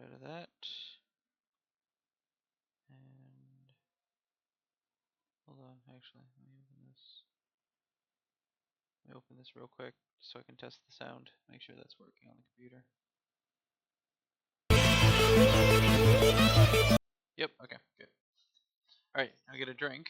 Get rid of that. And hold on, actually, let me open this. Let me open this real quick so I can test the sound. Make sure that's working on the computer. Yep, okay, good. Alright, I'll get a drink.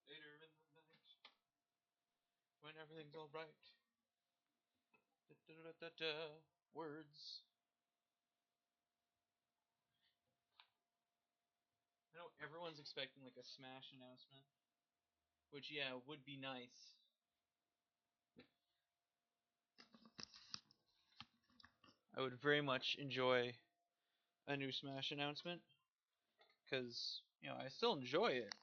Later in the night, when everything's alright. Words. I know everyone's expecting like a Smash announcement, which yeah would be nice. I would very much enjoy a new Smash announcement because I still enjoy it.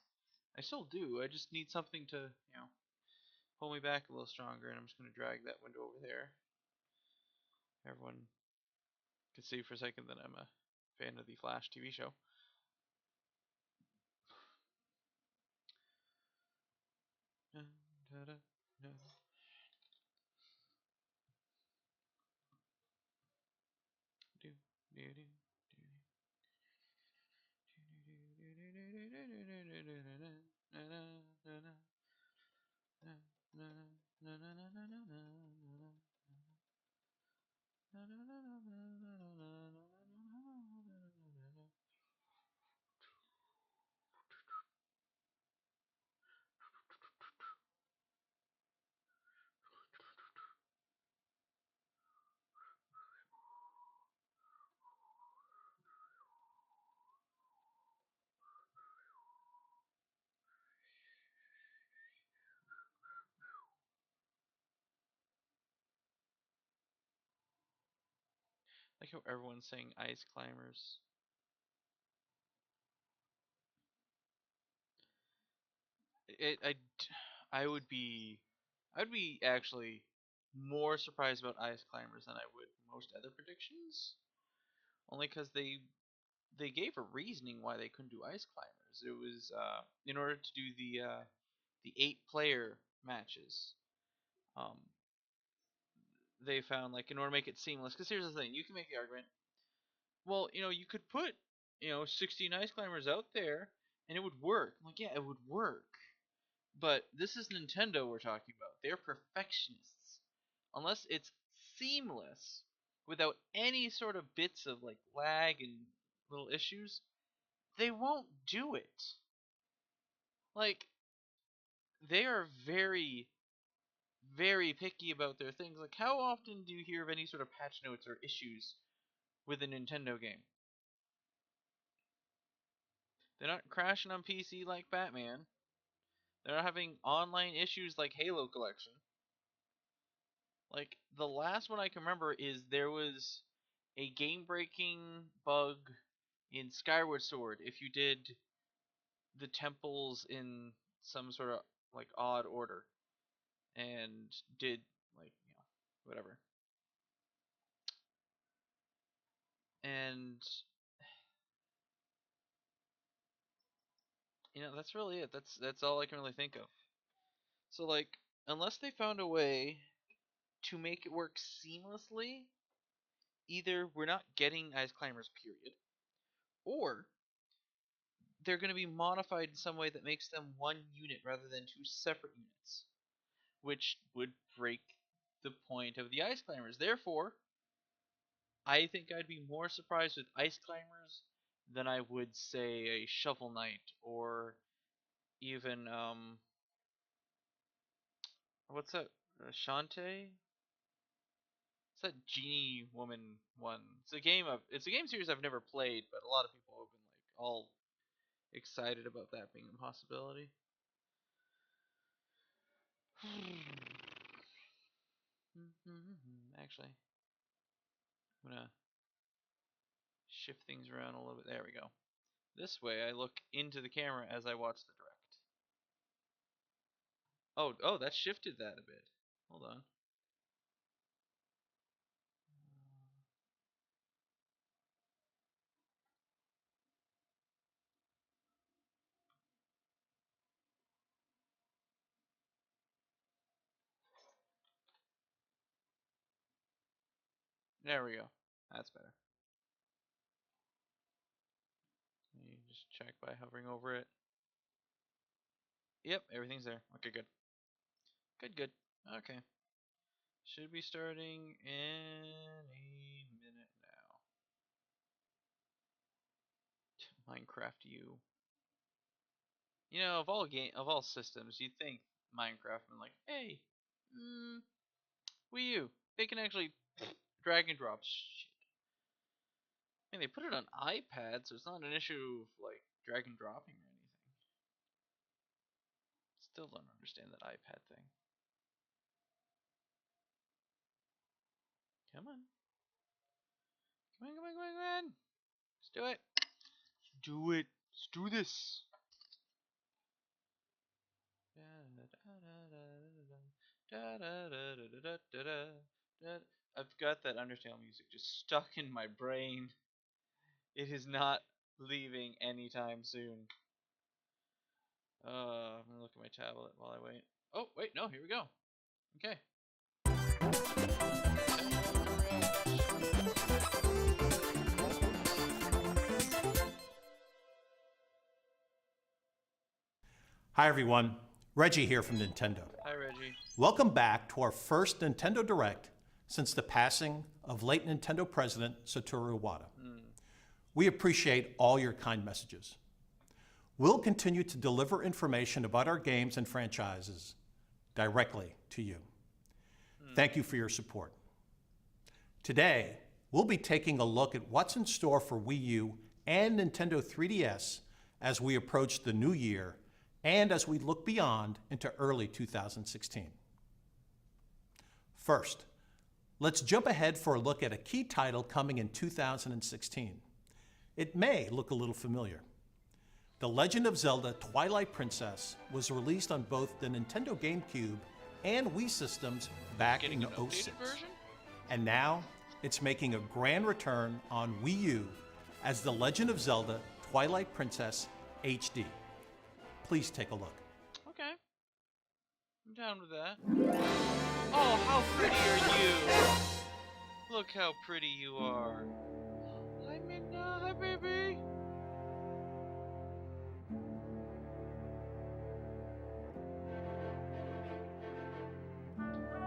I still do. I just need something to pull me back a little stronger, and I'm just gonna drag that window over there. Everyone can see for a second that I'm a fan of the Flash TV show. Like how everyone's saying Ice Climbers. I would be actually more surprised about Ice Climbers than I would most other predictions. Only because they gave a reasoning why they couldn't do Ice Climbers. It was in order to do the 8-player matches. Um, they found like in order to make it seamless. Because here's the thing, you can make the argument. Well, you could put 16 Ice Climbers out there and it would work. I'm like, yeah, it would work. But this is Nintendo we're talking about. They're perfectionists. Unless it's seamless, without any sort of bits of like lag and little issues, they won't do it. Like, they are very, very picky about their things. Like, how often do you hear of any sort of patch notes or issues with a Nintendo game? They're not crashing on PC like Batman. They're not having online issues like Halo Collection. Like, the last one I can remember is there was a game-breaking bug in Skyward Sword if you did the temples in some sort of like odd order and did like whatever. And that's really it. That's all I can really think of. So like unless they found a way to make it work seamlessly, either we're not getting Ice Climbers period, or they're going to be modified in some way that makes them one unit rather than two separate units, which would break the point of the Ice Climbers. Therefore, I think I'd be more surprised with Ice Climbers than I would say a Shovel Knight or even what's that? Shantae? It's that genie woman one. It's a game series I've never played, but a lot of people have been like all excited about that being a possibility. Actually, I'm gonna shift things around a little bit. There we go. This way, I look into the camera as I watch the direct. Oh, that shifted that a bit. Hold on. There we go. That's better. You just check by hovering over it. Yep, everything's there. Okay, good. Good. Okay. Should be starting in a minute now. Minecraft U. You know, of all systems, you'd think Minecraft and like, hey, Wii U, they can actually drag and drop shit. I mean, they put it on iPad, so it's not an issue of like drag and dropping or anything. Still don't understand that iPad thing. Come on. Come on. Let's do it. Let's do this. I've got that Undertale music just stuck in my brain. It is not leaving anytime soon. I'm gonna look at my tablet while I wait. Oh, wait, no, here we go. Okay. Hi everyone, Reggie here from Nintendo. Hi, Reggie. Welcome back to our first Nintendo Direct since the passing of late Nintendo president Satoru Iwata. We appreciate all your kind messages. We'll continue to deliver information about our games and franchises directly to you. Thank you for your support. Today, we'll be taking a look at what's in store for Wii U and Nintendo 3DS as we approach the new year and as we look beyond into early 2016. First, let's jump ahead for a look at a key title coming in 2016. It may look a little familiar. The Legend of Zelda Twilight Princess was released on both the Nintendo GameCube and Wii systems back in '06. And now, it's making a grand return on Wii U as The Legend of Zelda Twilight Princess HD. Please take a look. Okay. I'm down with that. Oh, how pretty are you? Look how pretty you are. Hi, Midna. Hi, baby.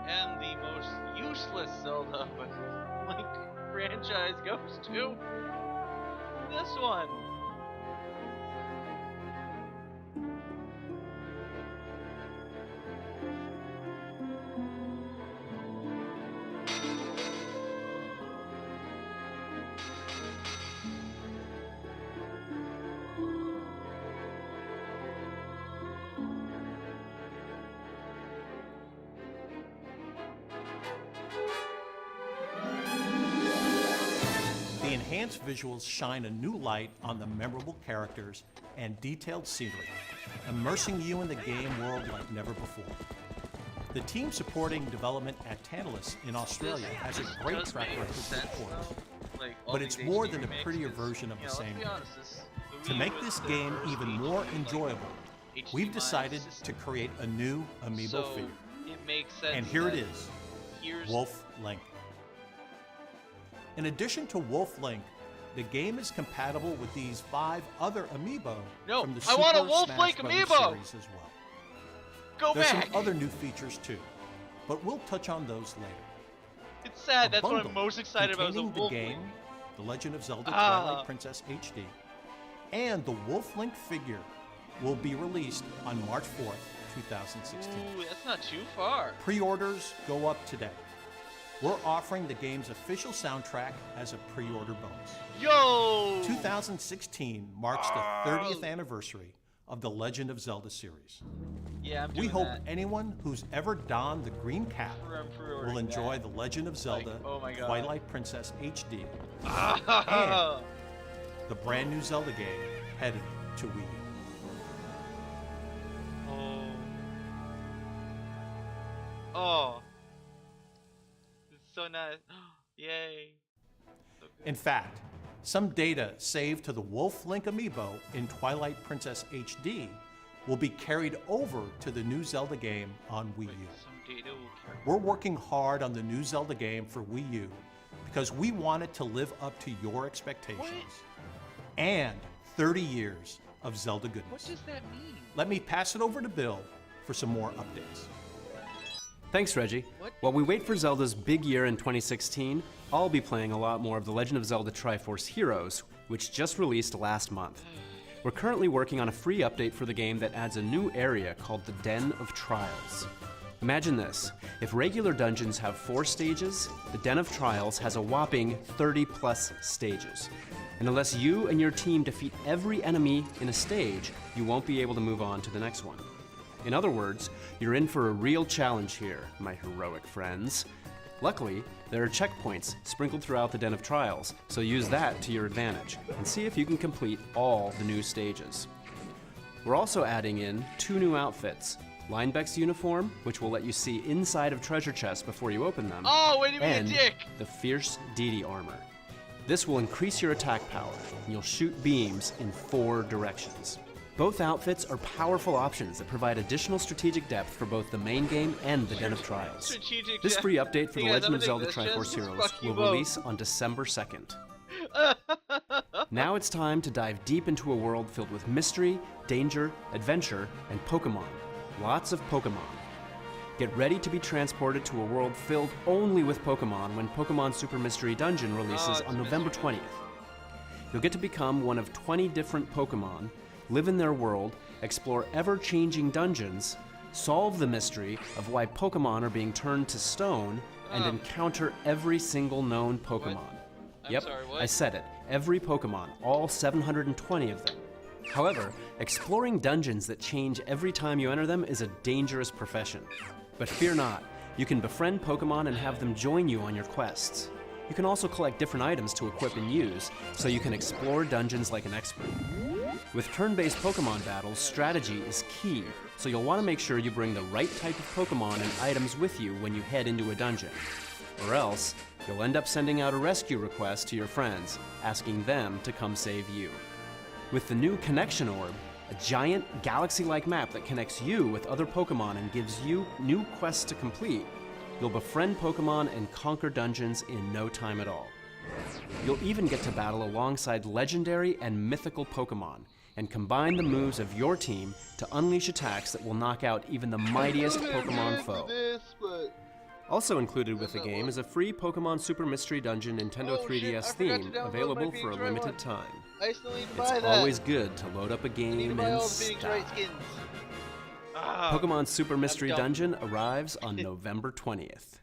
And the most useless Zelda Link franchise goes to this one. The enhanced visuals shine a new light on the memorable characters and detailed scenery, immersing you in the game world like never before. The team supporting development at Tantalus in Australia has a great track record for ports, but it's more than a prettier version of the same game. To make this game even more enjoyable, we've decided to create a new amiibo figure. And here it is, Wolf Link. In addition to Wolf Link, the game is compatible with these 5 other amiibo from the Super Smash Bros. Series as well. There's some other new features too, but we'll touch on those later. It's sad, that's what I'm most excited about is the Wolf game, Link. The Legend of Zelda Twilight Princess HD, and the Wolf Link figure will be released on March 4th, 2016. Ooh, that's not too far. Pre-orders go up today. We're offering the game's official soundtrack as a pre-order bonus. Yo! 2016 marks the 30th anniversary of the Legend of Zelda series. Yeah, I'm doing We hope that. anyone who's ever donned the green cap will enjoy the Legend of Zelda Twilight Princess HD and the brand new Zelda game headed to Wii U. Oh. Oh. It's so nice. Yay. So good. In fact, some data saved to the Wolf Link amiibo in Twilight Princess HD will be carried over to the new Zelda game on Wii U. Some data will carry. We're working hard on the new Zelda game for Wii U because we want it to live up to your expectations and 30 years of Zelda goodness. What does that mean? Let me pass it over to Bill for some more updates. Thanks, Reggie. What? While we wait for Zelda's big year in 2016, I'll be playing a lot more of The Legend of Zelda Triforce Heroes, which just released last month. We're currently working on a free update for the game that adds a new area called the Den of Trials. Imagine this: if regular dungeons have 4 stages, the Den of Trials has a whopping 30+ stages. And unless you and your team defeat every enemy in a stage, you won't be able to move on to the next one. In other words, you're in for a real challenge here, my heroic friends. Luckily, there are checkpoints sprinkled throughout the Den of Trials, so use that to your advantage, and see if you can complete all the new stages. We're also adding in 2 new outfits: Linebeck's uniform, which will let you see inside of treasure chests before you open them, Oh, way to be a and dick! the Fierce Deity armor. This will increase your attack power, and you'll shoot beams in 4 directions. Both outfits are powerful options that provide additional strategic depth for both the main game and the Den of Trials. Strategic This depth. free update for Hey The guys, Legend I'm of gonna Zelda take this Triforce chest. Heroes Fuck you will both. release on December 2nd. Now it's time to dive deep into a world filled with mystery, danger, adventure, and Pokemon. Lots of Pokemon. Get ready to be transported to a world filled only with Pokemon when Pokemon Super Mystery Dungeon releases it's on a November mystery. 20th. You'll get to become one of 20 different Pokemon, live in their world, explore ever-changing dungeons, solve the mystery of why Pokemon are being turned to stone, and encounter every single known Pokemon. I'm Yep, sorry, what? I said it. Every Pokemon, all 720 of them. However, exploring dungeons that change every time you enter them is a dangerous profession. But fear not, you can befriend Pokemon and have them join you on your quests. You can also collect different items to equip and use, so you can explore dungeons like an expert. With turn-based Pokemon battles, strategy is key, so you'll want to make sure you bring the right type of Pokemon and items with you when you head into a dungeon. Or else, you'll end up sending out a rescue request to your friends, asking them to come save you. With the new Connection Orb, a giant galaxy-like map that connects you with other Pokemon and gives you new quests to complete, you'll befriend Pokemon and conquer dungeons in no time at all. You'll even get to battle alongside legendary and mythical Pokemon, and combine the moves of your team to unleash attacks that will knock out even the mightiest Pokemon foe. Also included with the game is a free Pokemon Super Mystery Dungeon Nintendo Oh, shit, 3DS I forgot to theme download available my for a Phoenix Wright limited one. time. I still need to It's buy that. always good to load up a I need to game buy in all the Phoenix style. Wright skins. Ah, Pokemon Super Mystery dumb. Dungeon arrives on November 20th.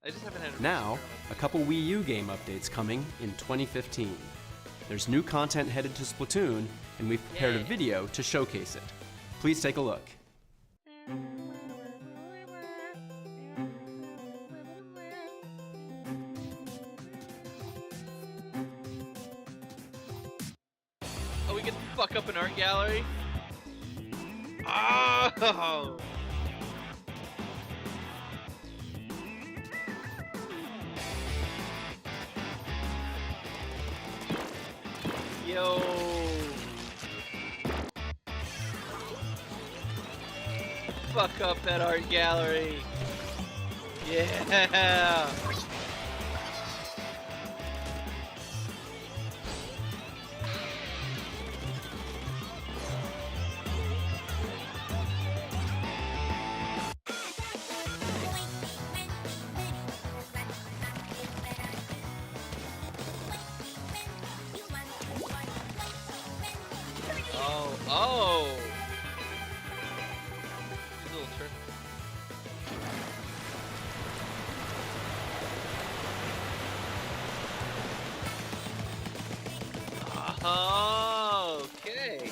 I just haven't had a Now, a couple Wii U game updates coming in 2015. There's new content headed to Splatoon, and we've prepared a Yay. video to showcase it. Please take a look. Oh, we get to fuck up an art gallery? Oh! Yo! Fuck up that art gallery! Yeah! Oh, oh! These little trick. Oh, okay.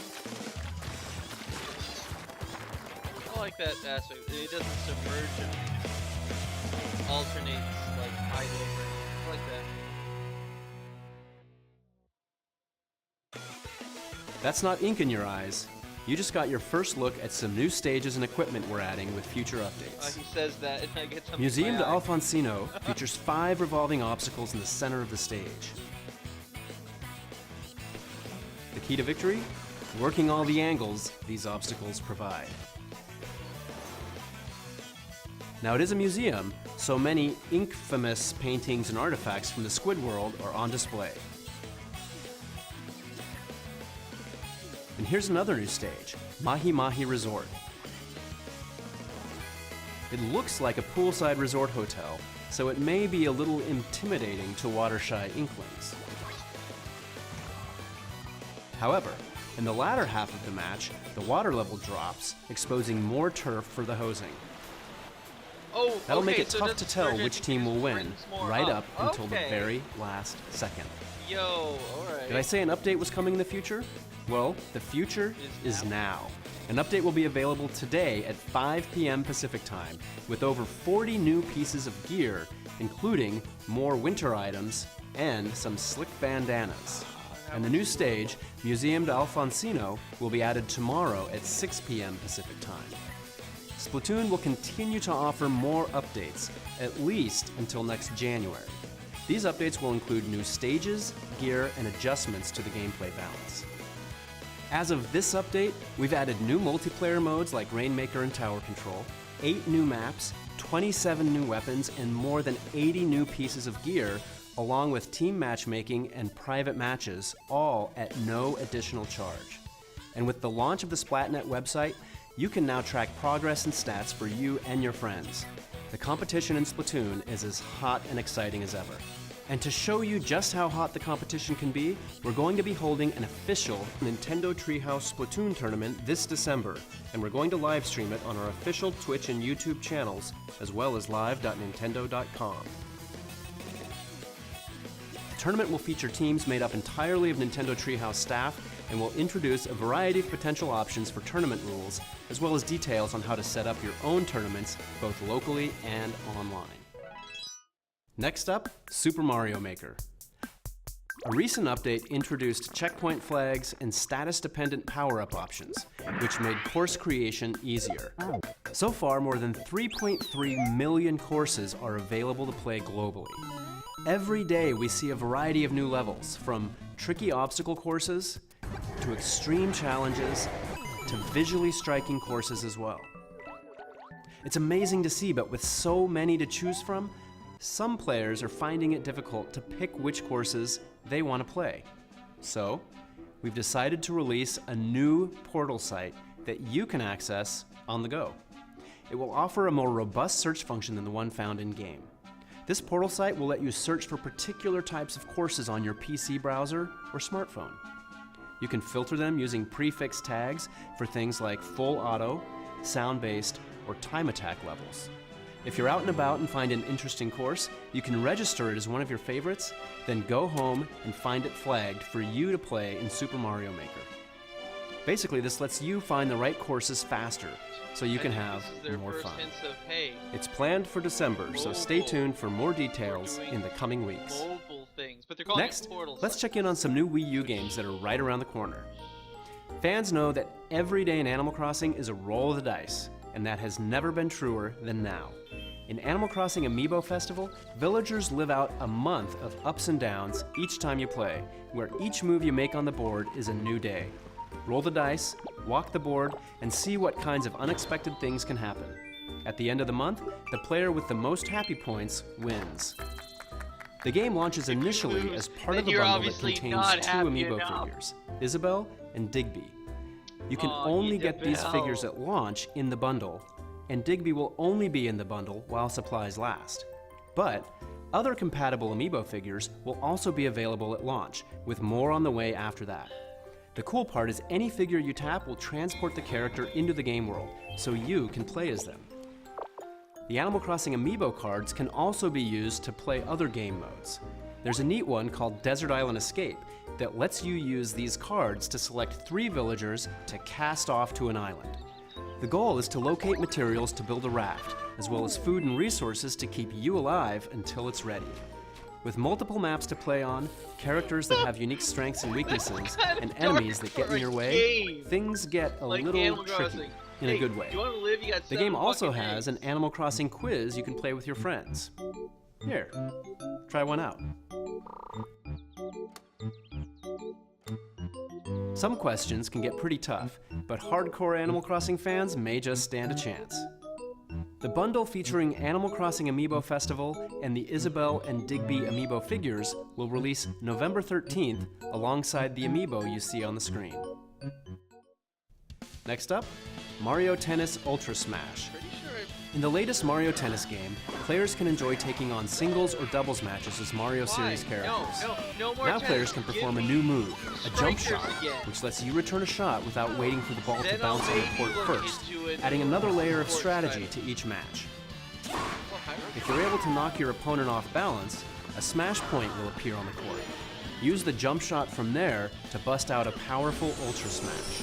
I like that aspect. It doesn't submerge him. It alternates like hide over. I like that. That's not ink in your eyes. You just got your first look at some new stages and equipment we're adding with future updates. He says that and I get something Museum in de my eye. Alfonsino features 5 revolving obstacles in the center of the stage. The key to victory? Working all the angles these obstacles provide. Now it is a museum, so many infamous paintings and artifacts from the Squid World are on display. And here's another new stage, Mahi Mahi Resort. It looks like a poolside resort hotel, so it may be a little intimidating to water-shy inklings. However, in the latter half of the match, the water level drops, exposing more turf for the hosing. Oh, That'll make okay, it so tough does to the tell surgeon which team will just win, brings more right up until the Okay. very last second. Yo, alright. Did I say an update was coming in the future? Well, the future is now. An update will be available today at 5 p.m. Pacific Time, with over 40 new pieces of gear, including more winter items and some slick bandanas. And the new stage, Museum de Alfonsino, will be added tomorrow at 6 p.m. Pacific Time. Splatoon will continue to offer more updates, at least until next January. These updates will include new stages, gear, and adjustments to the gameplay balance. As of this update, we've added new multiplayer modes like Rainmaker and Tower Control, 8 new maps, 27 new weapons, and more than 80 new pieces of gear, along with team matchmaking and private matches, all at no additional charge. And with the launch of the Splatnet website, you can now track progress and stats for you and your friends. The competition in Splatoon is as hot and exciting as ever. And to show you just how hot the competition can be, we're going to be holding an official Nintendo Treehouse Splatoon tournament this December, and we're going to live stream it on our official Twitch and YouTube channels, as well as live.nintendo.com. The tournament will feature teams made up entirely of Nintendo Treehouse staff and will introduce a variety of potential options for tournament rules, as well as details on how to set up your own tournaments, both locally and online. Next up, Super Mario Maker. A recent update introduced checkpoint flags and status-dependent power-up options, which made course creation easier. So far, more than 3.3 million courses are available to play globally. Every day, we see a variety of new levels, from tricky obstacle courses to extreme challenges to visually striking courses as well. It's amazing to see, but with so many to choose from, some players are finding it difficult to pick which courses they want to play. So, we've decided to release a new portal site that you can access on the go. It will offer a more robust search function than the one found in-game. This portal site will let you search for particular types of courses on your PC browser or smartphone. You can filter them using prefix tags for things like full auto, sound-based, or time attack levels. If you're out and about and find an interesting course, you can register it as one of your favorites, then go home and find it flagged for you to play in Super Mario Maker. Basically, this lets you find the right courses faster, so you can have This is their more first fun. hints of, hey, It's planned for December, so stay tuned for more details in the coming weeks. mobile things, but they're calling Next, it portal let's sites. check in on some new Wii U games that are right around the corner. Fans know that every day in Animal Crossing is a roll of the dice, and that has never been truer than now. In Animal Crossing Amiibo Festival, villagers live out a month of ups and downs each time you play, where each move you make on the board is a new day. Roll the dice, walk the board, and see what kinds of unexpected things can happen. At the end of the month, the player with the most happy points wins. The game launches initially lose, as part then of a you're bundle that obviously contains not 2 happy Amiibo enough. figures, Isabelle and Digby. You can Aw, only get these Isabelle. figures at launch in the bundle, and Digby will only be in the bundle while supplies last. But other compatible Amiibo figures will also be available at launch, with more on the way after that. The cool part is any figure you tap will transport the character into the game world, so you can play as them. The Animal Crossing Amiibo cards can also be used to play other game modes. There's a neat one called Desert Island Escape that lets you use these cards to select 3 villagers to cast off to an island. The goal is to locate materials to build a raft, as well as food and resources to keep you alive until it's ready. With multiple maps to play on, characters that have unique strengths and weaknesses, and dark enemies that get for in your a way, game. things get a Like little Animal tricky Crossing. in Hey, a good way. You want to live? You got The 7 game also fucking has eggs. an Animal Crossing quiz you can play with your friends. Here, try one out. Some questions can get pretty tough, but hardcore Animal Crossing fans may just stand a chance. The bundle featuring Animal Crossing Amiibo Festival and the Isabelle and Digby Amiibo figures will release November 13th alongside the Amiibo you see on the screen. Next up, Mario Tennis Ultra Smash. Pretty sure In the latest Mario Tennis game, players can enjoy taking on singles or doubles matches as Mario series characters. No more Now tennis. players can Give perform a me new move, a jump strikers shot, again. which lets you return a shot without waiting for the ball to Then bounce I'll on the maybe court look first, into it adding another layer of court strategy strategy. to each match. Well, hierarchy. If you're able to knock your opponent off balance, a smash point will appear on the court. Use the jump shot from there to bust out a powerful Ultra Smash.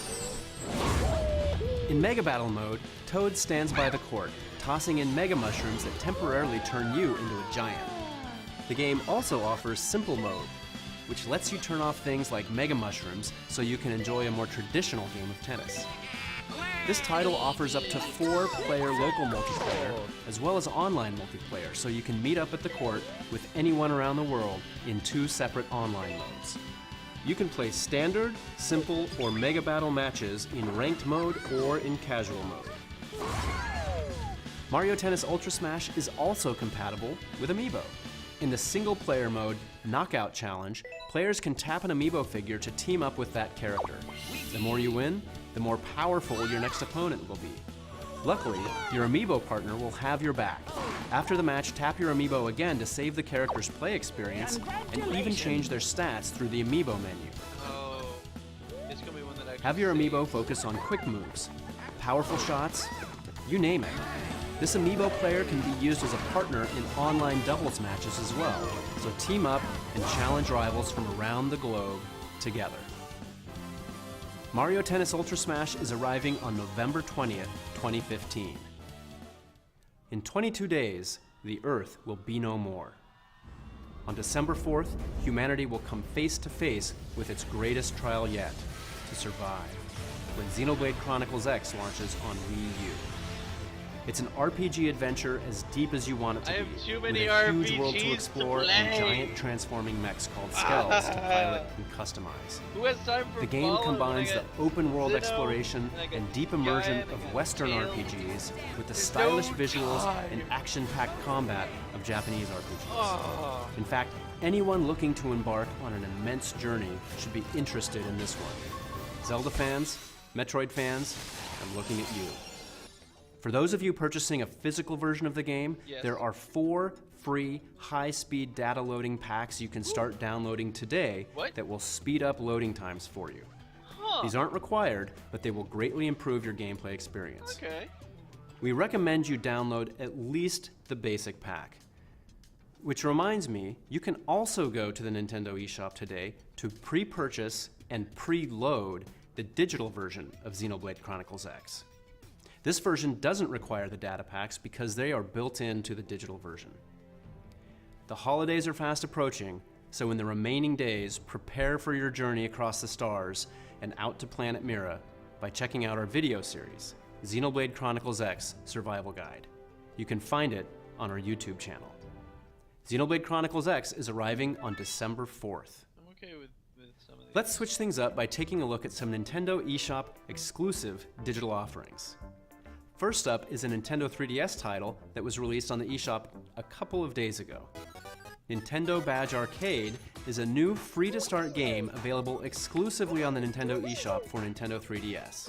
In Mega Battle mode, Toad stands by the court, tossing in Mega Mushrooms that temporarily turn you into a giant. The game also offers Simple mode, which lets you turn off things like Mega Mushrooms so you can enjoy a more traditional game of tennis. This title offers up to 4-player local multiplayer, as well as online multiplayer, so you can meet up at the court with anyone around the world in 2 separate online modes. You can play standard, simple, or Mega Battle matches in ranked mode or in casual mode. Mario Tennis Ultra Smash is also compatible with Amiibo. In the single-player mode, Knockout Challenge, players can tap an Amiibo figure to team up with that character. The more you win, the more powerful your next opponent will be. Luckily, your Amiibo partner will have your back. After the match, tap your Amiibo again to save the character's play experience and even change their stats through the Amiibo menu. Oh, it's gonna be one that actually Have your saves. Amiibo focus on quick moves, powerful shots, you name it. This Amiibo player can be used as a partner in online doubles matches as well, so team up and challenge rivals from around the globe together. Mario Tennis Ultra Smash is arriving on November 20th, 2015. In 22 days, the Earth will be no more. On December 4th, humanity will come face to face with its greatest trial yet, to survive, when Xenoblade Chronicles X launches on Wii U. It's an RPG adventure as deep as you want it to I be, have too with many a huge world RPGs to to explore and play. giant transforming mechs called Skells to pilot and customize. Who has time for The game Fallout when I combines the got open world Xeno, exploration and I got and deep immersion Giant, and I of got Western Tail. RPGs with the There's stylish no visuals time. and action-packed combat of Japanese RPGs. Oh. In fact, anyone looking to embark on an immense journey should be interested in this one. Zelda fans, Metroid fans, I'm looking at you. For those of you purchasing a physical version of the game, Yes. there are 4 free high-speed data loading packs you can start downloading today What? that will speed up loading times for you. Huh. These aren't required, but they will greatly improve your gameplay experience. Okay. We recommend you download at least the basic pack. Which reminds me, you can also go to the Nintendo eShop today to pre-purchase and pre-load the digital version of Xenoblade Chronicles X. This version doesn't require the data packs because they are built into the digital version. The holidays are fast approaching, so in the remaining days, prepare for your journey across the stars and out to Planet Mira by checking out our video series, Xenoblade Chronicles X Survival Guide. You can find it on our YouTube channel. Xenoblade Chronicles X is arriving on December 4th. I'm okay with some of these. Let's switch things up by taking a look at some Nintendo eShop exclusive digital offerings. First up is a Nintendo 3DS title that was released on the eShop a couple of days ago. Nintendo Badge Arcade is a new free-to-start game available exclusively on the Nintendo eShop for Nintendo 3DS.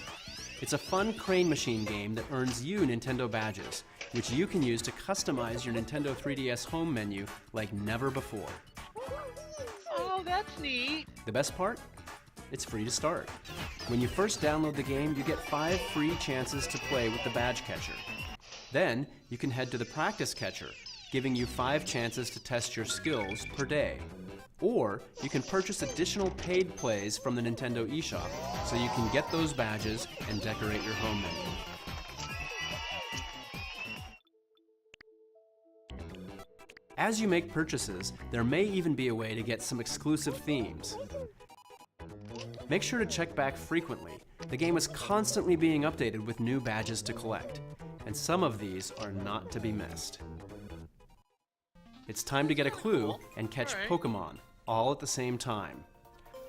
It's a fun crane machine game that earns you Nintendo badges, which you can use to customize your Nintendo 3DS home menu like never before. Oh, that's neat. The best part? It's free to start. When you first download the game, you get 5 free chances to play with the badge catcher. Then, you can head to the practice catcher, giving you 5 chances to test your skills per day. Or, you can purchase additional paid plays from the Nintendo eShop, so you can get those badges and decorate your home menu. As you make purchases, there may even be a way to get some exclusive themes. Make sure to check back frequently. The game is constantly being updated with new badges to collect, and some of these are not to be missed. It's time to get a clue and catch Pokemon, all at the same time.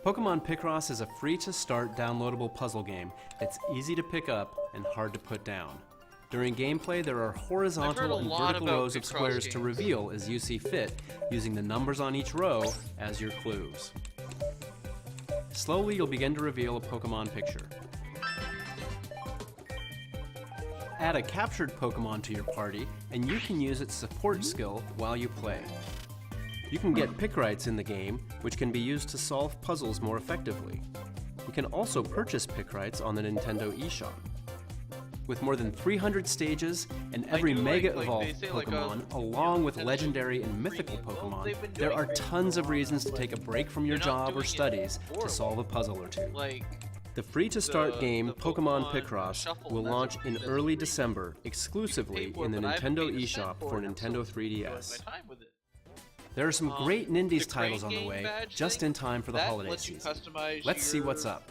Pokemon Picross is a free-to-start downloadable puzzle game that's easy to pick up and hard to put down. During gameplay, there are horizontal and vertical rows of squares to reveal as you see fit, using the numbers on each row as your clues. Slowly, you'll begin to reveal a Pokemon picture. Add a captured Pokemon to your party, and you can use its support skill while you play. You can get Picrites in the game, which can be used to solve puzzles more effectively. You can also purchase Picrites on the Nintendo eShop. With more than 300 stages and every Mega Evolved Pokemon, along with legendary and mythical Pokemon, there are tons of reasons to take a break from your job or studies to solve a puzzle or two. The free-to-start game Pokemon Picross will launch in early December exclusively in the Nintendo eShop for Nintendo 3DS. There are some great Nindies titles on the way, just in time for the holiday season. Let's see what's up.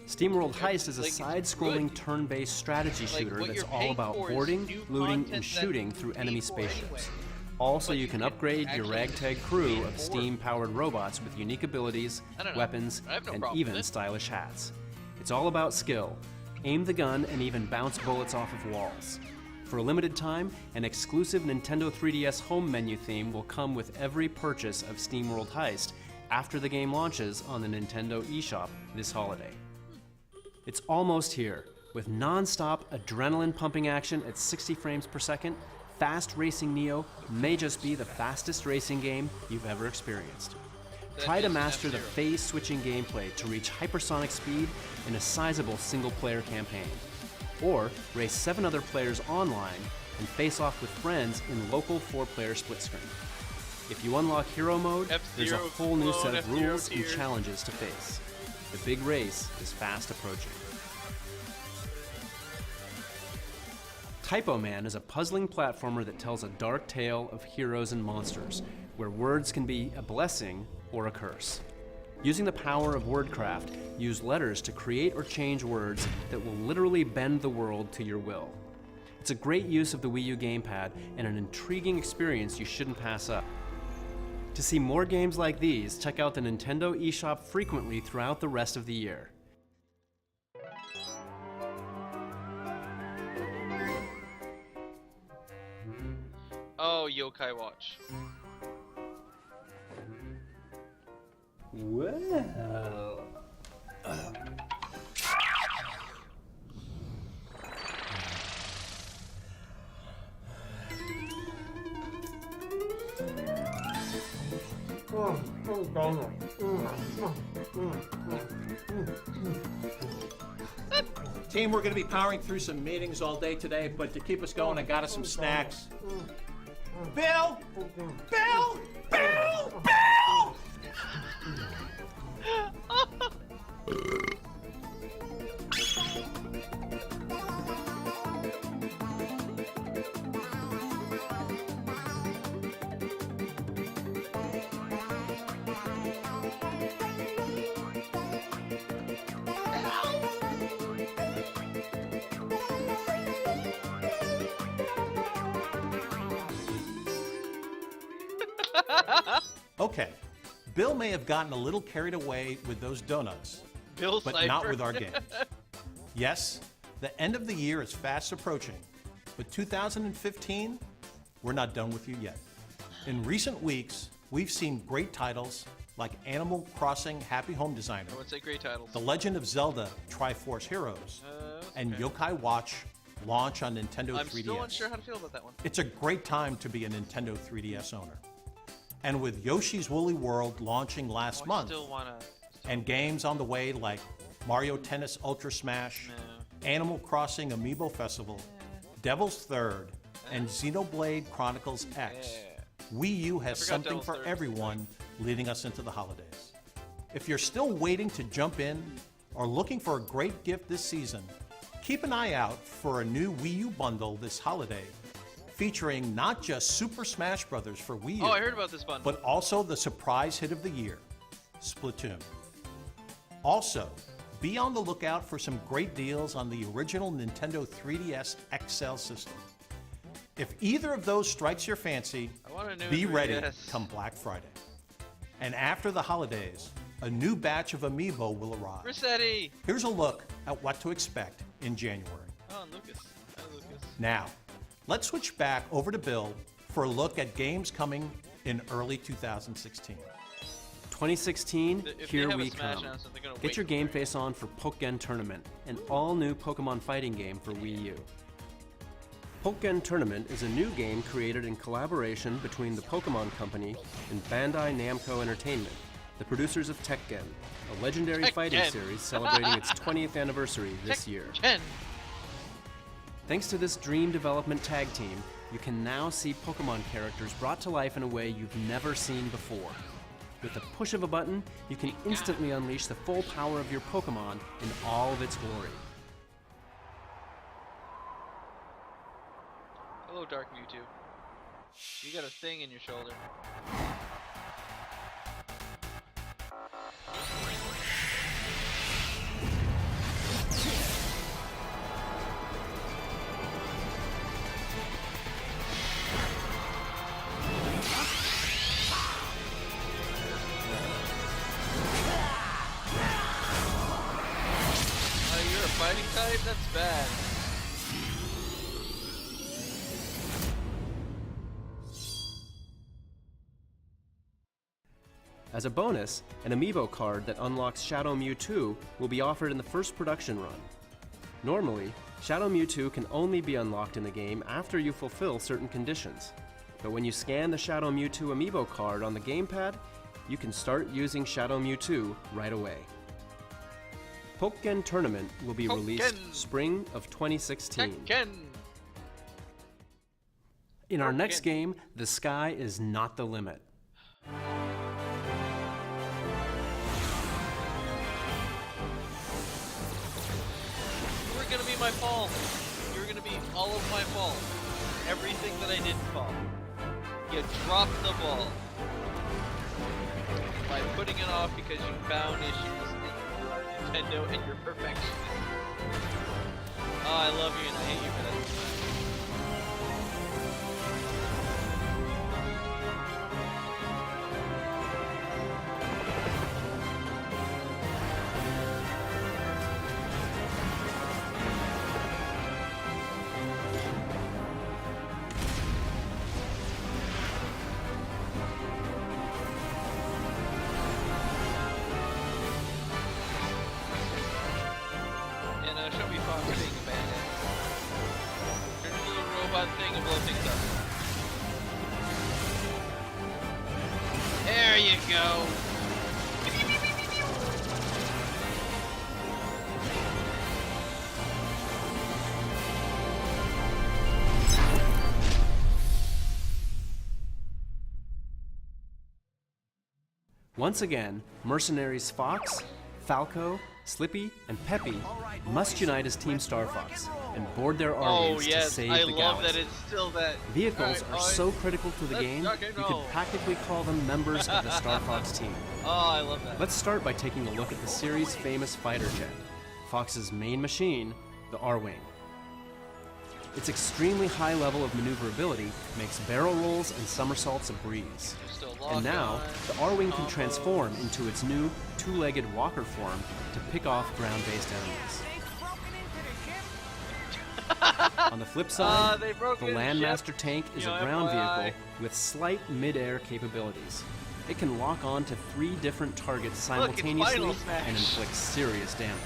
SteamWorld Heist is a side-scrolling turn-based strategy shooter that's all about hoarding, looting, and shooting through enemy spaceships. Also, you can upgrade your ragtag crew of steam-powered robots with unique abilities, weapons, and even stylish hats. It's all about skill. Aim the gun and even bounce bullets off of walls. For a limited time, an exclusive Nintendo 3DS home menu theme will come with every purchase of SteamWorld Heist after the game launches on the Nintendo eShop this holiday. It's almost here. With non-stop adrenaline-pumping action at 60 frames per second, Fast Racing Neo may just be the fastest racing game you've ever experienced. Try to master the phase-switching gameplay to reach hypersonic speed in a sizable single-player campaign. Or race 7 other players online and face off with friends in local 4-player split screen. If you unlock Hero Mode, there's a whole new set of rules and challenges to face. The big race is fast approaching. Typo Man is a puzzling platformer that tells a dark tale of heroes and monsters, where words can be a blessing or a curse. Using the power of wordcraft, use letters to create or change words that will literally bend the world to your will. It's a great use of the Wii U gamepad and an intriguing experience you shouldn't pass up. To see more games like these, check out the Nintendo eShop frequently throughout the rest of the year. Oh, Yokai Watch. Well. Team, we're going to be powering through some meetings all day today, but to keep us going, I got us some snacks. Bill! Bill! Bill! Bill! Okay, Bill may have gotten a little carried away with those donuts, but not with our games. Yes, the end of the year is fast approaching, but 2015, we're not done with you yet. In recent weeks, we've seen great titles like Animal Crossing Happy Home Designer, I would say great titles. The Legend of Zelda Triforce Heroes, and Yokai Watch launch on Nintendo 3DS. I'm still unsure how to feel about that one. It's a great time to be a Nintendo 3DS owner. And with Yoshi's Woolly World launching last month, and games on the way like Mario Tennis Ultra Smash, Animal Crossing Amiibo Festival, Devil's Third, and Xenoblade Chronicles X, Wii U has something for everyone leading us into the holidays. If you're still waiting to jump in or looking for a great gift this season, keep an eye out for a new Wii U bundle this holiday featuring not just Super Smash Bros. For Wii U, Oh, I heard about this bundle. but also the surprise hit of the year, Splatoon. Also, be on the lookout for some great deals on the original Nintendo 3DS XL system. If either of those strikes your fancy, I want a new be ready 3DS. come Black Friday. And after the holidays, a new batch of Amiibo will arrive. Resetti! Here's a look at what to expect in January. Oh, and Lucas. Hi, Lucas. Now, let's switch back over to Bill for a look at games coming in early 2016. 2016, If they here have a we Smash come. announcement, they're gonna Get wait your for game it. face on for Pokken Tournament, an all-new Pokemon fighting game for Wii U. Pokken Tournament is a new game created in collaboration between the Pokemon Company and Bandai Namco Entertainment, the producers of Tekken, a legendary fighting Tekken. series celebrating its 20th anniversary this year. Ken! Thanks to this dream development tag team, you can now see Pokemon characters brought to life in a way you've never seen before. With the push of a button, you can instantly unleash the full power of your Pokemon in all of its glory. Hello, Dark Mewtwo. You got a thing in your shoulder. Oh, you're a fighting type? That's bad. As a bonus, an amiibo card that unlocks Shadow Mewtwo will be offered in the first production run. Normally, Shadow Mewtwo can only be unlocked in the game after you fulfill certain conditions. But when you scan the Shadow Mewtwo amiibo card on the gamepad, you can start using Shadow Mewtwo right away. Pokken Tournament will be released Pokken. spring of 2016. Tekken! In our next Pokken. game, the sky is not the limit. You were gonna be my fall. You were gonna be all of my fault. Everything that I didn't fall. You dropped the ball. By putting it off because you found issues in Nintendo and your perfection. Oh, I love you and I hate you for that. And show me Fox being a badass. Turn into a little robot thing and blow things up. There you go. Once again, mercenaries Fox, Falco, Slippy, and Peppy must unite as Team Star Fox and board their Oh armies to yes, save I the love that galaxy. it's still that. Vehicles Alright, are alright. so critical to the Let's game, rock you and could roll. practically call them members of the Star Fox team. Oh, I love that. Let's start by taking a look at the series' famous fighter jet, Fox's main machine, the R-Wing. Its extremely high level of maneuverability makes barrel rolls and somersaults a breeze. Still And locked now, on. the R-Wing can Combos. transform into its new two-legged walker form to pick off ground-based enemies. On the flip side, they broke the in the Landmaster ship. tank is You a know, ground FYI. vehicle with slight mid-air capabilities. It can lock on to 3 different targets Look, it's simultaneously Final Smash. and inflict serious damage.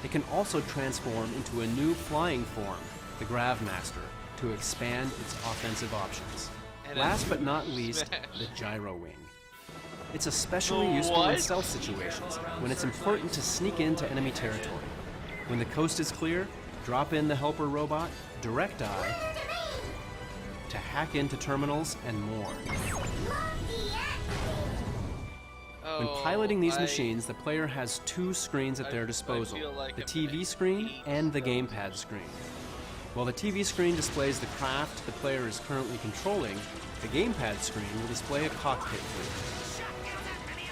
It can also transform into a new flying form, the Gravmaster, to expand its offensive options. And a Last but new not least, Smash. the Gyro Wing. It's especially The useful in what? stealth situations when it's important to sneak into enemy territory. When the coast is clear, drop in the helper robot, Direct Eye, to hack into terminals and more. When Oh, piloting these machines, the player has 2 screens at I their disposal, feel like the I'm TV gonna screen eat and the those. gamepad screen. While the TV screen displays the craft the player is currently controlling, the gamepad screen will display a cockpit view.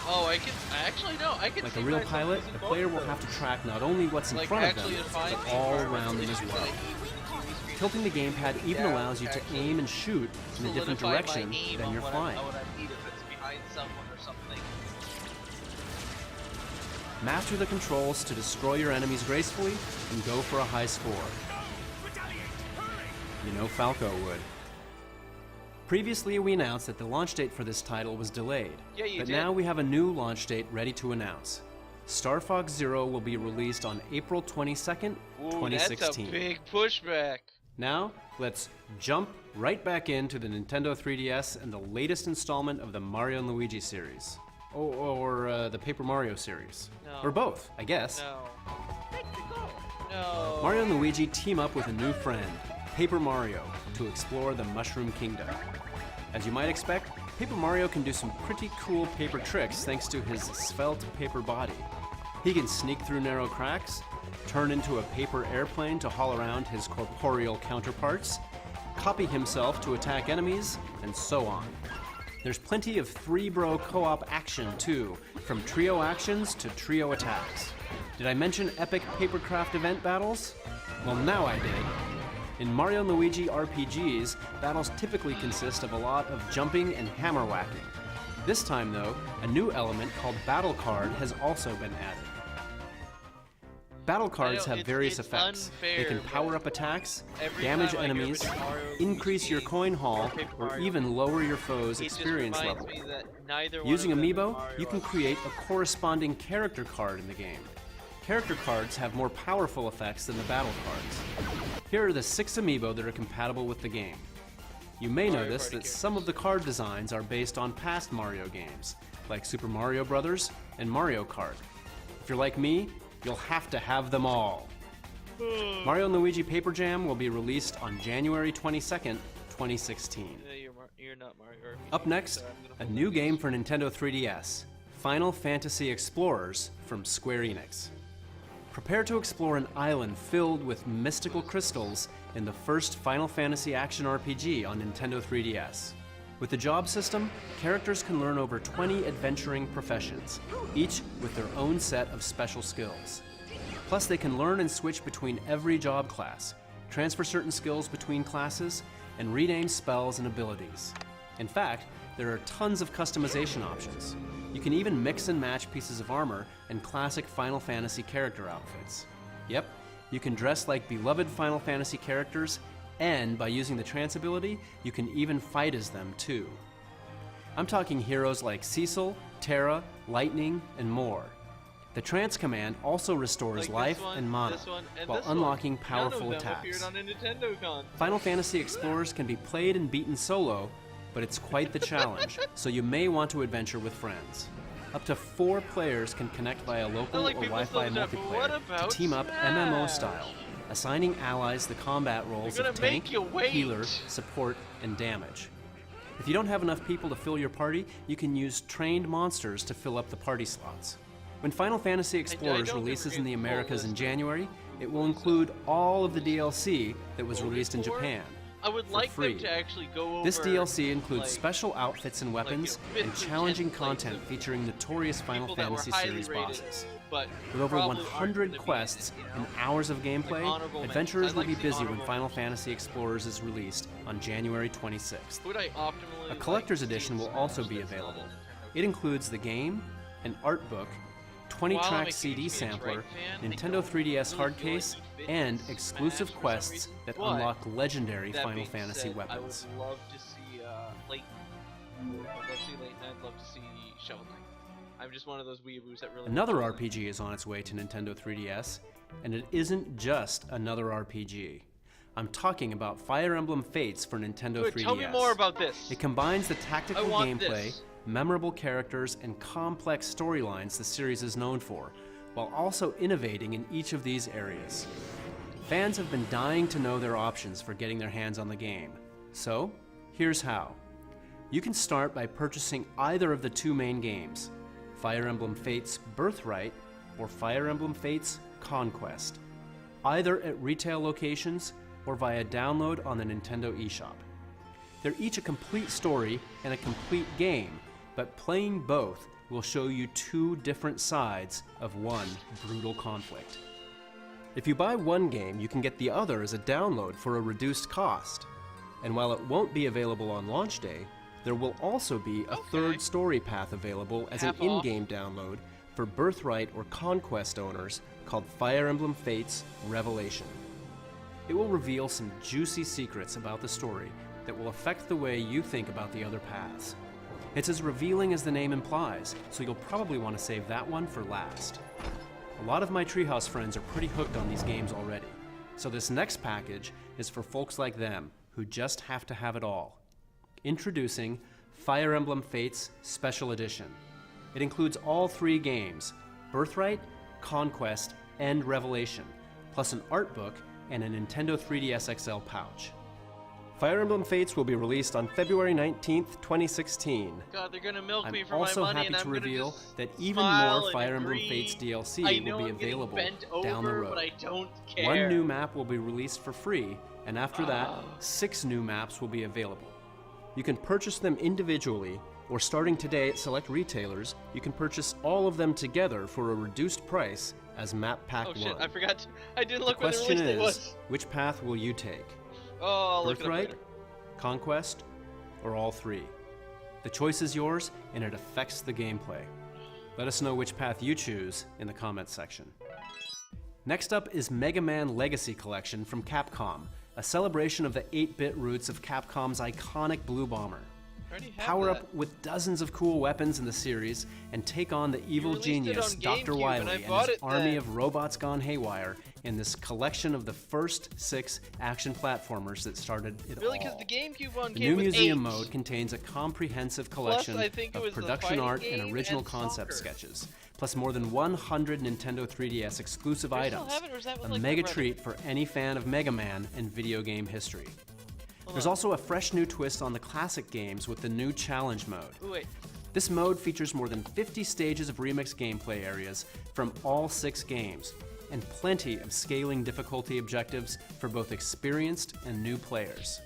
Oh, I actually no, I can Like see a real myself pilot, using the both player of will those. have to track not only what's in Like, front of actually, them, if I but see all carbon around them as stitches, well. like, TV screen Tilting the gamepad even down allows you to actually aim and shoot in a different solidify my direction aim than on you're what flying. what I need if it's behind someone or something. Master the controls to destroy your enemies gracefully and go for a high score. You know Falco would. Previously, we announced that the launch date for this title was delayed, Yeah, you but did. now we have a new launch date ready to announce. Star Fox Zero will be released on April 22nd, Ooh, 2016. that's a big pushback. Now, let's jump right back into the Nintendo 3DS and the latest installment of the Mario and Luigi series. Or the Paper Mario series. No. Or both, I guess. No. No. Mario and Luigi team up with a new friend, Paper Mario, to explore the Mushroom Kingdom. As you might expect, Paper Mario can do some pretty cool paper tricks thanks to his svelte paper body. He can sneak through narrow cracks, turn into a paper airplane to haul around his corporeal counterparts, copy himself to attack enemies, and so on. There's plenty of 3-bro co-op action too, from trio actions to trio attacks. Did I mention epic papercraft event battles? Well, now I did. In Mario & Luigi RPGs, battles typically consist of a lot of jumping and hammer whacking. This time though, a new element called Battle Card has also been added. Battle cards have various it's effects. They unfair, can power but up attacks, every damage time I hear enemies, about Mario, increase your Luigi, coin haul, Paper or Mario, even lower your foe's it just experience reminds level. me that neither one Using of them in Amiibo, Mario you can are- create a corresponding character card in the game. Character cards have more powerful effects than the battle cards. Here are the 6 Amiibo that are compatible with the game. You may Mario notice Party that some of the card designs are based on past Mario games, like Super Mario Bros. And Mario Kart. If you're like me, you'll have to have them all. Mario & Luigi Paper Jam will be released on January 22nd, 2016. You're not Mario. RPG, Up next, so I'm gonna a hold new these. game for Nintendo 3DS, Final Fantasy Explorers from Square Enix. Prepare to explore an island filled with mystical crystals in the first Final Fantasy action RPG on Nintendo 3DS. With the job system, characters can learn over 20 adventuring professions, each with their own set of special skills. Plus, they can learn and switch between every job class, transfer certain skills between classes, and rename spells and abilities. In fact, there are tons of customization options. You can even mix and match pieces of armor and classic Final Fantasy character outfits. Yep, you can dress like beloved Final Fantasy characters, and by using the trance ability, you can even fight as them too. I'm talking heroes like Cecil, Terra, Lightning, and more. The trance command also restores Like life this one, and mana, this one, and while this one. unlocking powerful None of them attacks. appeared on a Nintendo console. Final Fantasy Explorers can be played and beaten solo, but it's quite the challenge, so you may want to adventure with friends. Up to 4 players can connect via local like or people Wi-Fi still do that, but what multiplayer to about team up Smash? MMO style, assigning allies the combat roles They're of gonna tank, make you wait. healer, support, and damage. If you don't have enough people to fill your party, you can use trained monsters to fill up the party slots. When Final Fantasy Explorers don't releases ever in the get the full Americas in list. January, it will include all of the DLC that was released in before, Japan. I would for like free. them to actually go over. This DLC includes like, special outfits and weapons like, and 50 challenging templates content of featuring notorious Final people that were Fantasy highly series rated, bosses. but With over probably aren't 100 gonna be quests in it, you and know? hours of gameplay, honorable mentions. adventurers I'd will like be to see busy when honorable Final mentions. Fantasy Explorers is released on January 26th. Would I optimally A collector's like to see edition will Smash also be that's not available. a Nintendo It includes the game, an art book, 20-track While I'm a CD huge sampler, Metroid fan, I Nintendo don't 3DS really hard feel like case, we fit and into exclusive Smash for some quests reason, that but unlock legendary that Final being Fantasy said, weapons. I would love to see Layton. I'd love to see Layton. I'd love to see Shovel Knight. I'm just one of those weeaboos that really. Another love Shovel Knight. RPG is on its way to Nintendo 3DS, and it isn't just another RPG. I'm talking about Fire Emblem Fates for Nintendo Good, 3DS. tell me more about this. It combines the tactical I want gameplay, this. memorable characters, and complex storylines the series is known for, while also innovating in each of these areas. Fans have been dying to know their options for getting their hands on the game. So, here's how. You can start by purchasing either of the 2 main games, Fire Emblem Fates Birthright or Fire Emblem Fates Conquest, either at retail locations or via download on the Nintendo eShop. They're each a complete story and a complete game, but playing both will show you two different sides of one brutal conflict. If you buy one game, you can get the other as a download for a reduced cost. And while it won't be available on launch day, there will also be a third story path available as an in-game download for Birthright or Conquest owners called Fire Emblem Fates Revelation. It will reveal some juicy secrets about the story that will affect the way you think about the other paths. It's as revealing as the name implies, so you'll probably want to save that one for last. A lot of my Treehouse friends are pretty hooked on these games already, so this next package is for folks like them who just have to have it all. Introducing Fire Emblem Fates Special Edition. It includes all three games, Birthright, Conquest, and Revelation, plus an art book and a Nintendo 3DS XL pouch. Fire Emblem Fates will be released on February 19th, 2016. God, they're gonna milk me I'm for my also money, happy and I'm to gonna reveal just that even smile more and Fire Emblem agree. Fates DLC I know will be I'm getting available bent down the over, road. but I don't care. One new map will be released for free, and after that, 6 new maps will be available. You can purchase them individually, or starting today at select retailers, you can purchase all of them together for a reduced price as Map Pack 1. Oh shit, I forgot to, I didn't The look where the question release date is, was. which path will you take? Oh, I'll look it up Birthright, later. Conquest, or all three? The choice is yours, and it affects the gameplay. Let us know which path you choose in the comments section. Next up is Mega Man Legacy Collection from Capcom, a celebration of the 8-bit roots of Capcom's iconic Blue Bomber. I already have Power that. up with dozens of cool weapons in the series and take on the evil released it genius on Dr. GameCube, Wily and I and bought his it army then. of robots gone haywire in this collection of the first 6 action platformers that started it Really, all. because the GameCube one The came new with museum 8. mode contains a comprehensive collection I think it of was the production fighting art game and original and concept soccer. sketches, plus more than 100 Nintendo 3DS exclusive Do I still items. have it, or is that A with, like, mega my brother? treat for any fan of Mega Man and video game history. There's on. also a fresh new twist on the classic games with the new challenge mode. Ooh, wait. This mode features more than 50 stages of remix gameplay areas from all 6 games, and plenty of scaling difficulty objectives for both experienced and new players.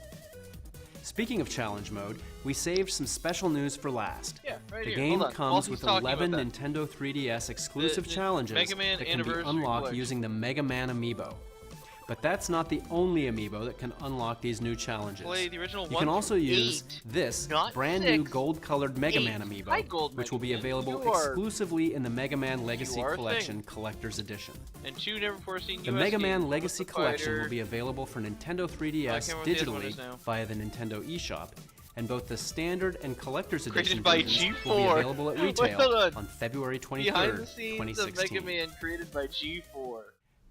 Speaking of challenge mode, we saved some special news for last. Yeah, right The here. game Hold on. While comes he's with talking about 11 that. Nintendo 3DS exclusive The challenges Mega Man that can be Anniversary unlocked Collection. using the Mega Man Amiibo. But that's not the only amiibo that can unlock these new challenges. Play the original You 1 can also through use 8, this not brand new 6, gold-colored Mega 8. Man amiibo, Hi, Gold which will be Mega Man. available You are- exclusively in the Mega Man Legacy You are a Collection thing. Collector's Edition. And 2 never before seen The US Mega Man games, Legacy Street Collection Fighter. will be available for Nintendo 3DS can't remember what the other one digitally is now. via the Nintendo eShop, and both the standard and collector's edition Created by versions G4. will be available at Wait, retail hold on February 23rd, Behind the scenes of 2016. Mega Man created by G4.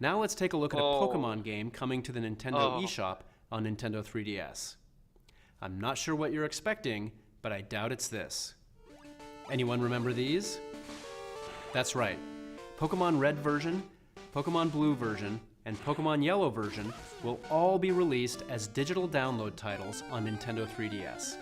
Now let's take a look at a Oh. Pokemon game coming to the Nintendo Oh. eShop on Nintendo 3DS. I'm not sure what you're expecting, but I doubt it's this. Anyone remember these? That's right. Pokemon Red version, Pokemon Blue version, and Pokemon Yellow version will all be released as digital download titles on Nintendo 3DS.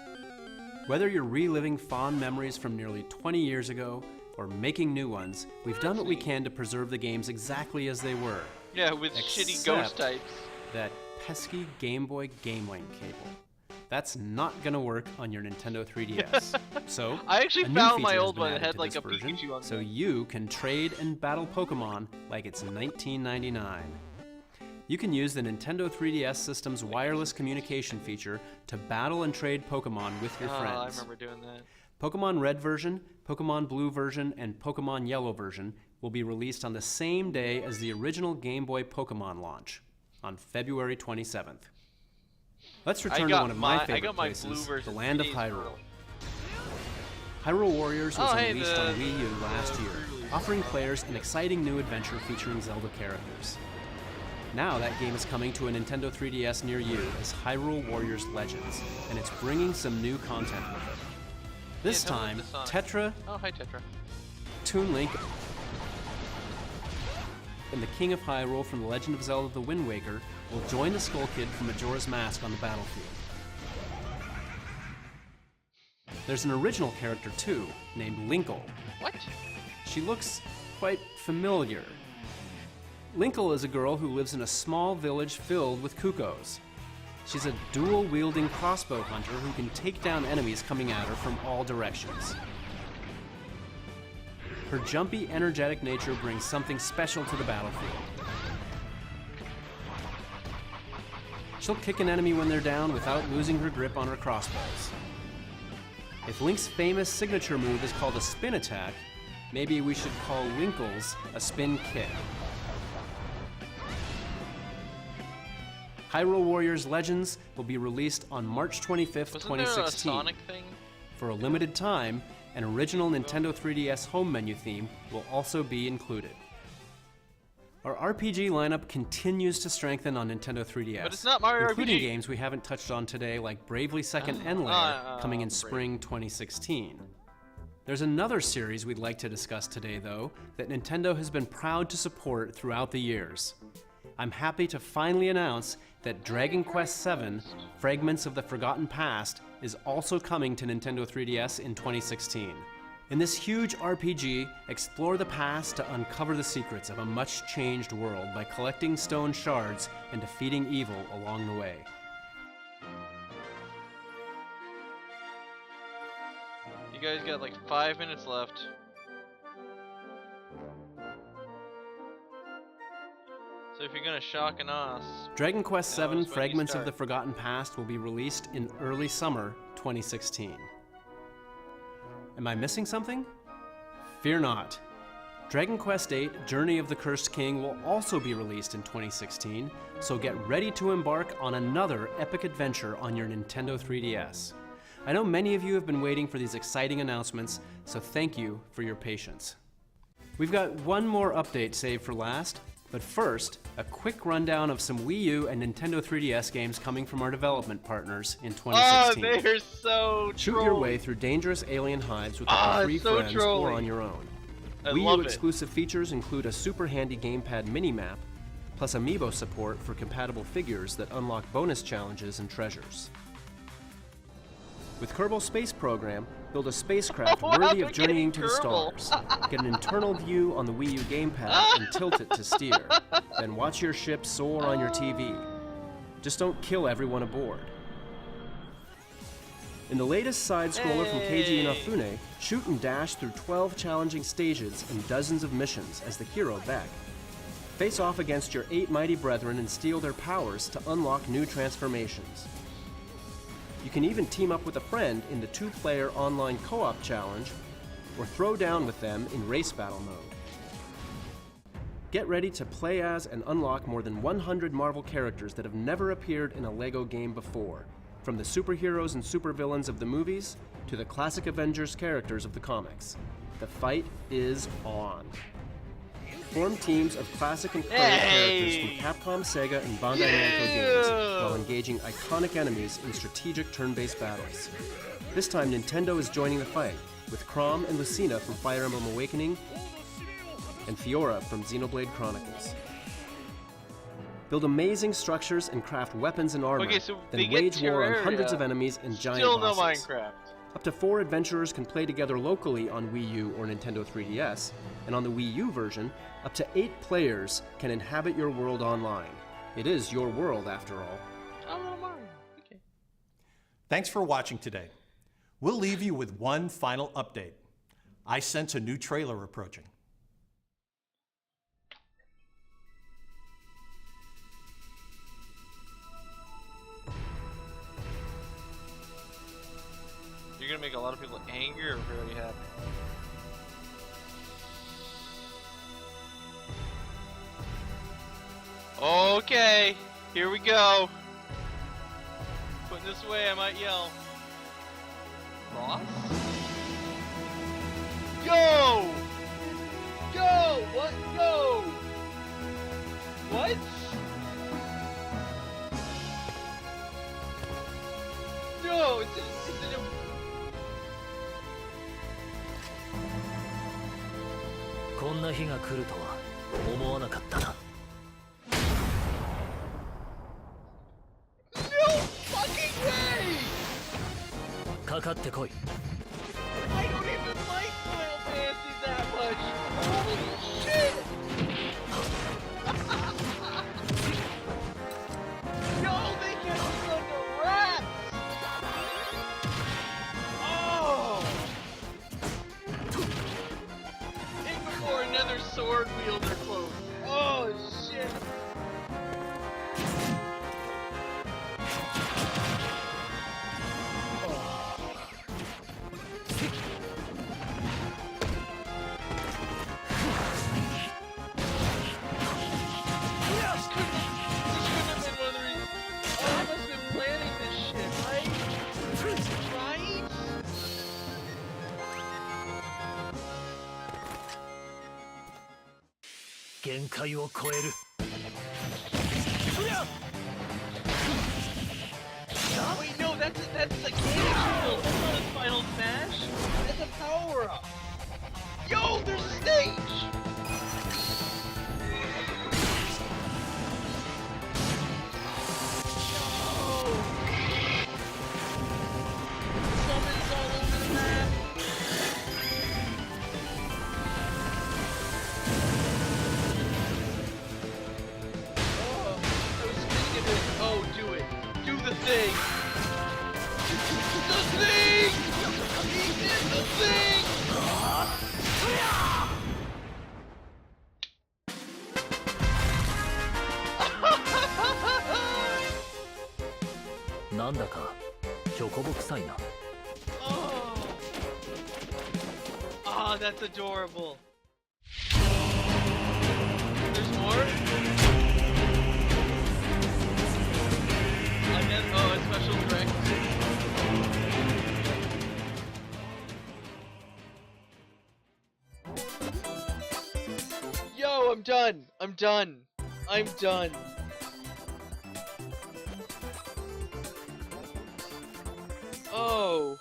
Whether you're reliving fond memories from nearly 20 years ago or making new ones, we've done what we can to preserve the games exactly as they were. Yeah, with shitty ghost Except types. that pesky Game Boy Game Link cable. That's not gonna work on your Nintendo 3DS. So, I actually a new found my feature has old been one that added had to like this a version, Pikachu on so there. you can trade and battle Pokemon like it's 1999. You can use the Nintendo 3DS system's wireless communication feature to battle and trade Pokemon with your Oh, I friends. remember doing that. Pokemon Red version, Pokemon Blue version, and Pokemon Yellow version will be released on the same day as the original Game Boy Pokemon launch, on February 27th. Let's return to got one of my my- I favorite got my blue places, version the land of 3 days ago. Hyrule. Hyrule Warriors was Oh, hey, released the- on Wii U last the year, pre-release. offering players an exciting new adventure featuring Zelda characters. Now that game is coming to a Nintendo 3DS near you as Hyrule Warriors Legends, and it's bringing some new content with it. This tell me time, the Sonic. Tetra, Oh, hi Tetra. Toon Link, and the King of Hyrule from The Legend of Zelda The Wind Waker will join the Skull Kid from Majora's Mask on the battlefield. There's an original character too, named Linkle. What? She looks quite familiar. Linkle is a girl who lives in a small village filled with cuckoos. She's a dual-wielding crossbow hunter who can take down enemies coming at her from all directions. Her jumpy, energetic nature brings something special to the battlefield. She'll kick an enemy when they're down without losing her grip on her crossbows. If Link's famous signature move is called a spin attack, maybe we should call Linkle's a spin kick. Hyrule Warriors Legends will be released on March 25th, Wasn't 2016. there a Sonic thing? For a limited time, an original Nintendo 3DS home menu theme will also be included. Our RPG lineup continues to strengthen on Nintendo 3DS, But it's not Mario including RPG. games we haven't touched on today like Bravely Second Endlayer coming in spring 2016. There's another series we'd like to discuss today, though, that Nintendo has been proud to support throughout the years. I'm happy to finally announce that Dragon Quest VII: Fragments of the Forgotten Past is also coming to Nintendo 3DS in 2016. In this huge RPG, explore the past to uncover the secrets of a much-changed world by collecting stone shards and defeating evil along the way. You guys got like 5 minutes left. So if you're gonna shock and awe us, Dragon Quest Now VII: is when you Fragments of start. the Forgotten Past will be released in early summer 2016. Am I missing something? Fear not. Dragon Quest VIII: Journey of the Cursed King will also be released in 2016, so get ready to embark on another epic adventure on your Nintendo 3DS. I know many of you have been waiting for these exciting announcements, so thank you for your patience. We've got one more update saved for last, but first, a quick rundown of some Wii U and Nintendo 3DS games coming from our development partners in 2016. oh, they're so Shoot your trolly. way through dangerous alien hives with Ah, your three it's so friends or trolly. on your own. I Wii love U it. exclusive features include a super handy gamepad mini-map, plus amiibo support for compatible figures that unlock bonus challenges and treasures. With Kerbal Space Program, build a spacecraft Wow, worthy they're of journeying to getting the Kerbal. stars. Get an internal view on the Wii U gamepad and tilt it to steer. Then watch your ship soar on your TV. Just don't kill everyone aboard. In the latest side-scroller from Keiji Hey. Inafune, shoot and dash through 12 challenging stages and dozens of missions as the hero Beck. Face off against your 8 mighty brethren and steal their powers to unlock new transformations. You can even team up with a friend in the 2-player online co-op challenge, or throw down with them in race battle mode. Get ready to play as and unlock more than 100 Marvel characters that have never appeared in a LEGO game before, from the superheroes and supervillains of the movies to the classic Avengers characters of the comics. The fight is on. Form teams of classic and current characters from Capcom, Sega, and Bandai Namco games while engaging iconic enemies in strategic turn-based battles. This time, Nintendo is joining the fight, with Chrom and Lucina from Fire Emblem Awakening and Fiora from Xenoblade Chronicles. Build amazing structures and craft weapons and armor, Okay, so they then get wage war on Terraria. hundreds of enemies and giant Still no bosses. Minecraft. Up to 4 adventurers can play together locally on Wii U or Nintendo 3DS, and on the Wii U version, up to 8 players can inhabit your world online. It is your world, after all. Oh, little Mario. Okay. Thanks for watching today. We'll leave you with one final update. I sense a new trailer approaching. You're gonna make a lot of people angry or very happy. Okay, here we go. Putting this away, I might yell. Ross? Go! Go! What? Go! What? No, it's a こんな日が来るとは思わなかったな。 No fucking way! かかってこい。 I don't even like Final Fantasy that much! Holy shit! sword wielder quote. Oh shit. This couldn't have been one of the reasons. Oh, I must have been planning this shit, right? Right? 限界を超える Wait, no, that's a game shield. That's not a final smash. That's a power up. Yo, there's a stage. Yo. Summons all over the map. Oh, I was thinking of it. Oh, do it. Do the thing. The thing! He did the thing! Oh. なんだかチョコボ臭いな Oh. Oh, that's adorable. There's more? Oh, a special direct. Yo, I'm done. I'm done. I'm done. Oh.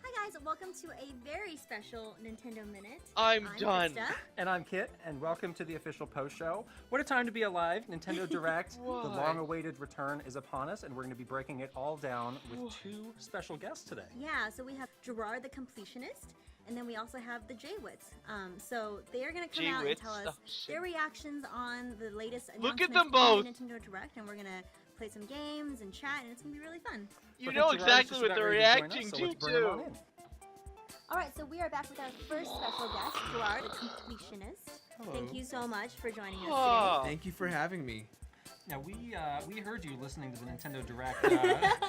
Hi guys, welcome to a very special Nintendo Minute. I'm done. Krista. And I'm Kit, and welcome to the official post show. What a time to be alive! Nintendo Direct, the Why? long-awaited return is upon us, and we're going to be breaking it all down with two special guests today. Yeah, so we have Gerard the Completionist, and then we also have the J-Wits. So they are going to come out and J-Wits? tell us Oh, shit. their reactions on the latest Look at announcements them both! from the Nintendo Direct, and we're going to play some games and chat, and it's going to be really fun. You So I know think Gerard's exactly just what about they're ready to join reacting us, so to, let's bring him on too. in. All right, so we are back with our first special guest, Gerard the Completionist. Thank you so much for joining us Oh. Thank you for having me. Now, we heard you listening to the Nintendo Direct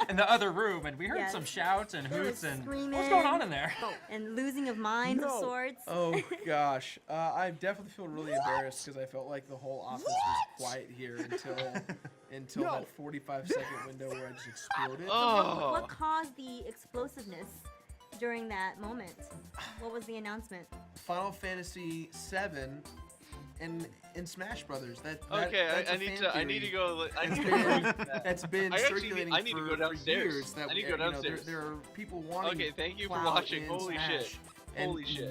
in the other room, and we heard Yes. some shouts and There was hoots and screaming. what's going on in there? today. And losing of minds of sorts. Oh gosh, I definitely feel really embarrassed because I felt like the whole office was quiet here until that 45-second window where I just exploded. Oh. What caused the explosiveness during that moment? What was the announcement? Final Fantasy VII and Smash Brothers. That's Okay, a I need fan to. I need to theory go. I need to That's go. been, that's been I actually circulating I need to for, go downstairs. for years. That I need to go you know, downstairs. there are people wanting Okay, thank you for Cloud watching. in Holy Smash, shit. and Holy shit.